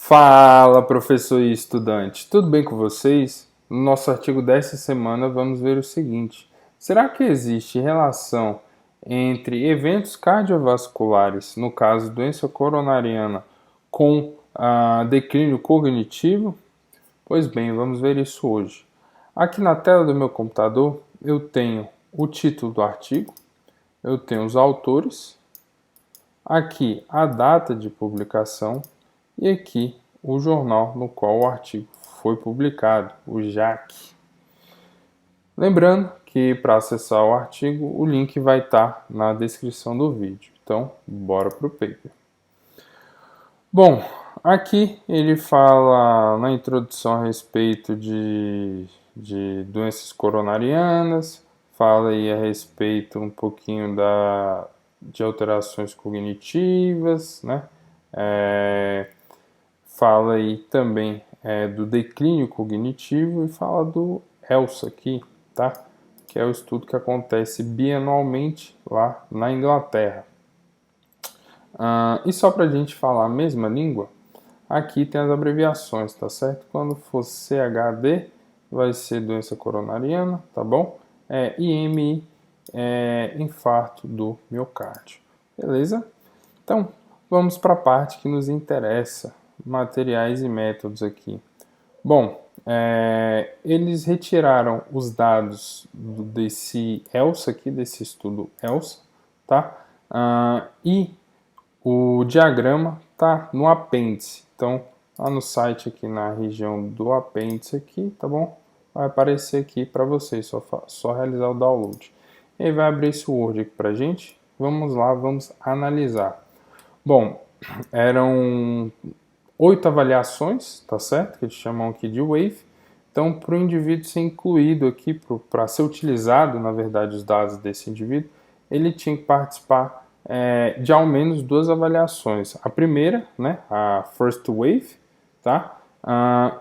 Fala, professor e estudante, tudo bem com vocês? No nosso artigo desta semana vamos ver o seguinte: será que existe relação entre eventos cardiovasculares, no caso doença coronariana, com declínio cognitivo? Pois bem, vamos ver isso hoje. Aqui na tela do meu computador eu tenho o título do artigo, eu tenho os autores, aqui a data de publicação e aqui o jornal no qual o artigo foi publicado, o JAC. Lembrando que para acessar o artigo, o link vai estar na descrição do vídeo. Então, bora para o paper. Bom, aqui ele fala na introdução a respeito de doenças coronarianas, fala aí a respeito um pouquinho de alterações cognitivas, né? Fala aí também do declínio cognitivo e fala do ELSA aqui, tá? Que é o estudo que acontece bianualmente lá na Inglaterra. E só para a gente falar a mesma língua, aqui tem as abreviações, tá certo? Quando for CHD, vai ser doença coronariana, tá bom? IMI é infarto do miocárdio, beleza? Então, vamos para a parte que nos interessa, materiais e métodos aqui. Bom, eles retiraram os dados desse ELSA aqui, desse estudo ELSA, tá? E o diagrama tá no apêndice. Então, lá no site aqui na região do apêndice aqui, tá bom? Vai aparecer aqui para vocês, só realizar o download. E aí vai abrir esse Word aqui pra gente. Vamos lá, vamos analisar. Bom, eram 8 avaliações, tá certo? Que eles chamam aqui de Wave. Então, para o indivíduo ser incluído aqui, para ser utilizado, na verdade, os dados desse indivíduo, ele tinha que participar de ao menos 2 avaliações. A primeira, né, a First Wave, tá?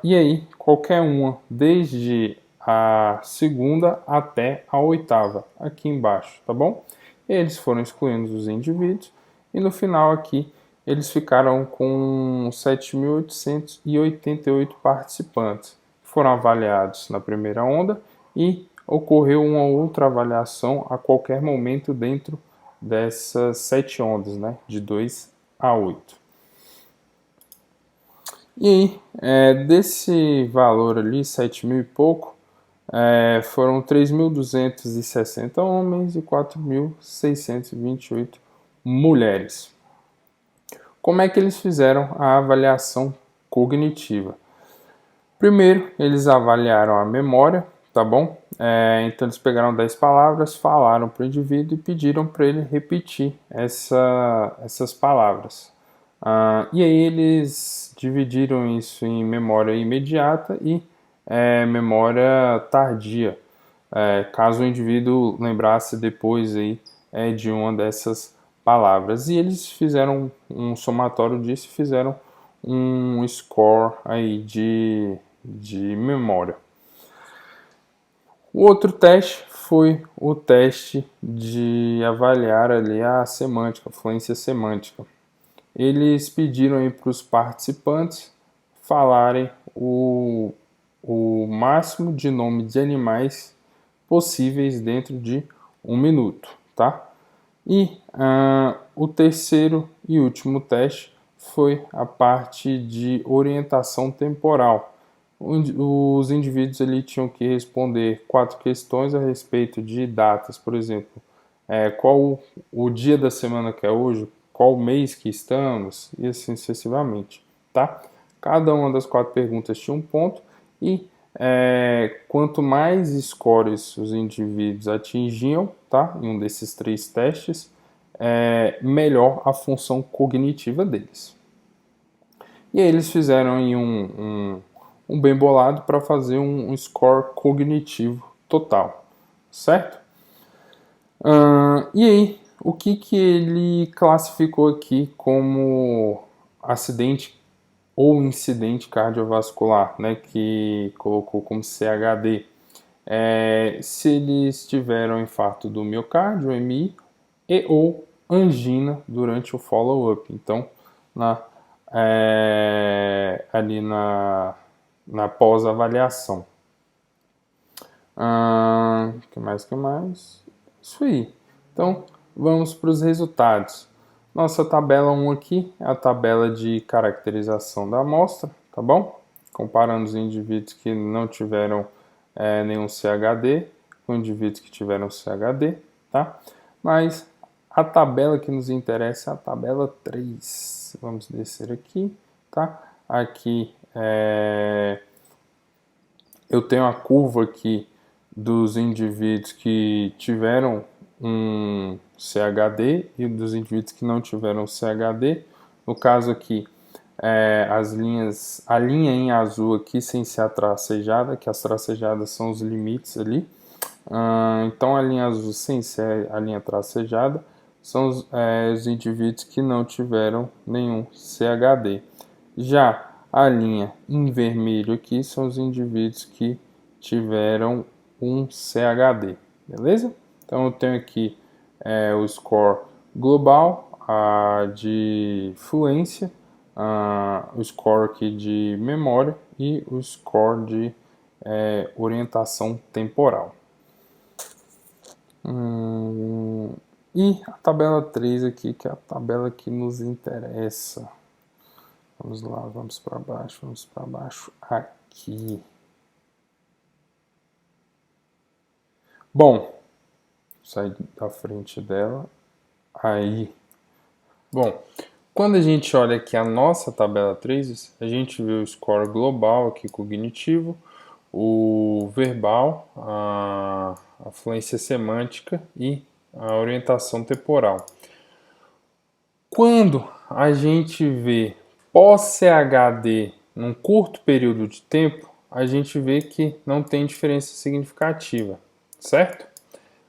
E aí, qualquer uma, desde a segunda até a oitava, aqui embaixo, tá bom? Eles foram excluindo os indivíduos e no final aqui eles ficaram com 7.888 participantes. Foram avaliados na primeira onda e ocorreu uma outra avaliação a qualquer momento dentro dessas 7 ondas, né, de 2 a 8. E aí, desse valor ali, 7 mil e pouco, foram 3.260 homens e 4.628 mulheres. Como é que eles fizeram a avaliação cognitiva? Primeiro, eles avaliaram a memória, tá bom? Então, eles pegaram 10 palavras, falaram para o indivíduo e pediram para ele repetir essas palavras. E aí, eles dividiram isso em memória imediata e memória tardia, caso o indivíduo lembrasse depois aí, de uma dessas palavras. E eles fizeram um somatório disso e fizeram um score aí de memória. O outro teste foi o teste de avaliar ali a semântica, a fluência semântica. Eles pediram aí para os participantes falarem o máximo de nome de animais possíveis dentro de 1 minuto, tá? E o terceiro e último teste foi a parte de orientação temporal. Os indivíduos ali tinham que responder 4 questões a respeito de datas, por exemplo, qual o dia da semana que é hoje, qual mês que estamos, e assim sucessivamente, tá? Cada uma das 4 perguntas tinha um ponto e quanto mais scores os indivíduos atingiam, tá, em um desses 3 testes, melhor a função cognitiva deles. E aí eles fizeram aí um bem bolado para fazer um score cognitivo total, certo? E aí, o que ele classificou aqui como acidente ou incidente cardiovascular, né, que colocou como CHD? Se eles tiveram infarto do miocárdio, MI, e ou angina durante o follow-up. Então, ali na pós-avaliação. Que mais? Isso aí. Então, vamos para os resultados. Nossa tabela 1 aqui é a tabela de caracterização da amostra, tá bom? Comparando os indivíduos que não tiveram nenhum CHD com indivíduos que tiveram CHD, tá? Mas a tabela que nos interessa é a tabela 3. Vamos descer aqui, tá? Aqui eu tenho a curva aqui dos indivíduos que tiveram um CHD e dos indivíduos que não tiveram CHD. No caso aqui, a linha em azul aqui sem ser a tracejada, que as tracejadas são os limites ali. Então a linha azul sem ser a linha tracejada são os indivíduos que não tiveram nenhum CHD. Já a linha em vermelho aqui são os indivíduos que tiveram um CHD, beleza? Então eu tenho aqui o score global, de fluência, o score aqui de memória e o score de orientação temporal. E a tabela 3 aqui, que é a tabela que nos interessa. Vamos lá, vamos para baixo aqui. Bom, sair da frente dela. Aí. Bom, quando a gente olha aqui a nossa tabela 3, a gente vê o score global aqui cognitivo, o verbal, a fluência semântica e a orientação temporal. Quando a gente vê pós-CHD num curto período de tempo, a gente vê que não tem diferença significativa, certo?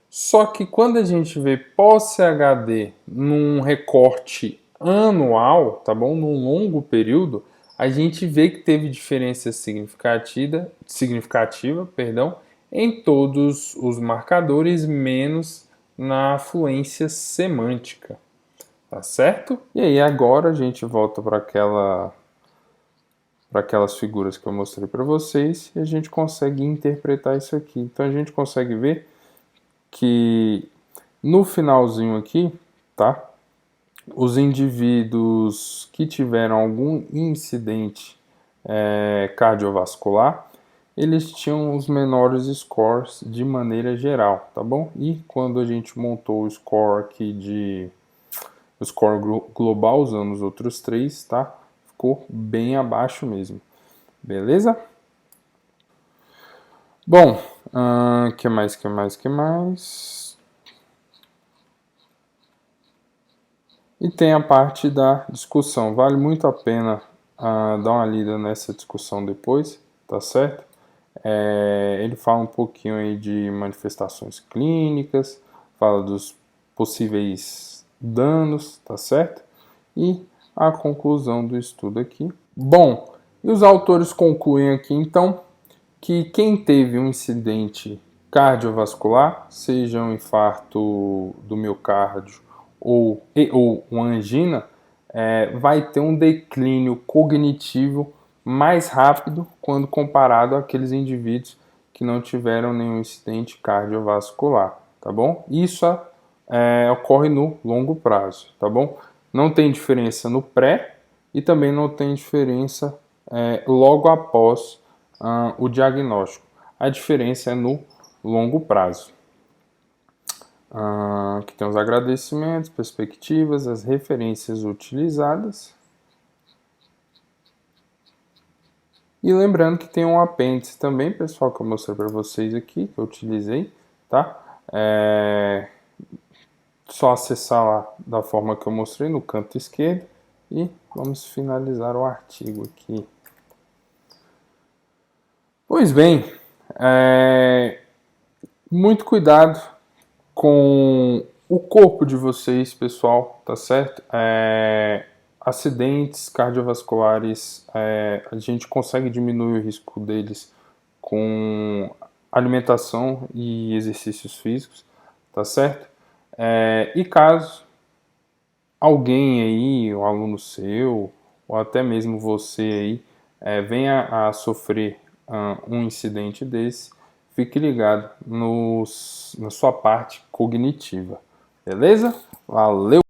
Só que quando a gente vê pós-CHD num recorte anual, tá bom? Num longo período, a gente vê que teve diferença significativa, em todos os marcadores, menos na fluência semântica. Tá certo? E aí agora a gente volta para aquelas figuras que eu mostrei para vocês e a gente consegue interpretar isso aqui. Então a gente consegue ver que no finalzinho aqui, tá? Os indivíduos que tiveram algum incidente cardiovascular, eles tinham os menores scores de maneira geral, tá bom? E quando a gente montou o score aqui o score global usando os outros três, tá? Ficou bem abaixo mesmo, beleza? Bom, que mais? E tem a parte da discussão. Vale muito a pena dar uma lida nessa discussão depois, tá certo? Ele fala um pouquinho aí de manifestações clínicas, fala dos possíveis danos, tá certo? E a conclusão do estudo aqui. Bom, e os autores concluem aqui então que quem teve um incidente cardiovascular, seja um infarto do miocárdio ou uma angina, vai ter um declínio cognitivo mais rápido quando comparado àqueles indivíduos que não tiveram nenhum incidente cardiovascular, tá bom? Isso ocorre no longo prazo, tá bom? Não tem diferença no pré e também não tem diferença logo após o diagnóstico. A diferença é no longo prazo. Aqui tem os agradecimentos, perspectivas, as referências utilizadas. E lembrando que tem um apêndice também, pessoal, que eu mostrei para vocês aqui, que eu utilizei, tá? Só acessar lá da forma que eu mostrei no canto esquerdo e vamos finalizar o artigo aqui. Pois bem, muito cuidado com o corpo de vocês, pessoal, tá certo? Acidentes cardiovasculares, a gente consegue diminuir o risco deles com alimentação e exercícios físicos, tá certo? E caso alguém aí, um aluno seu, ou até mesmo você aí venha a sofrer um incidente desse, fique ligado na sua parte cognitiva. Beleza? Valeu!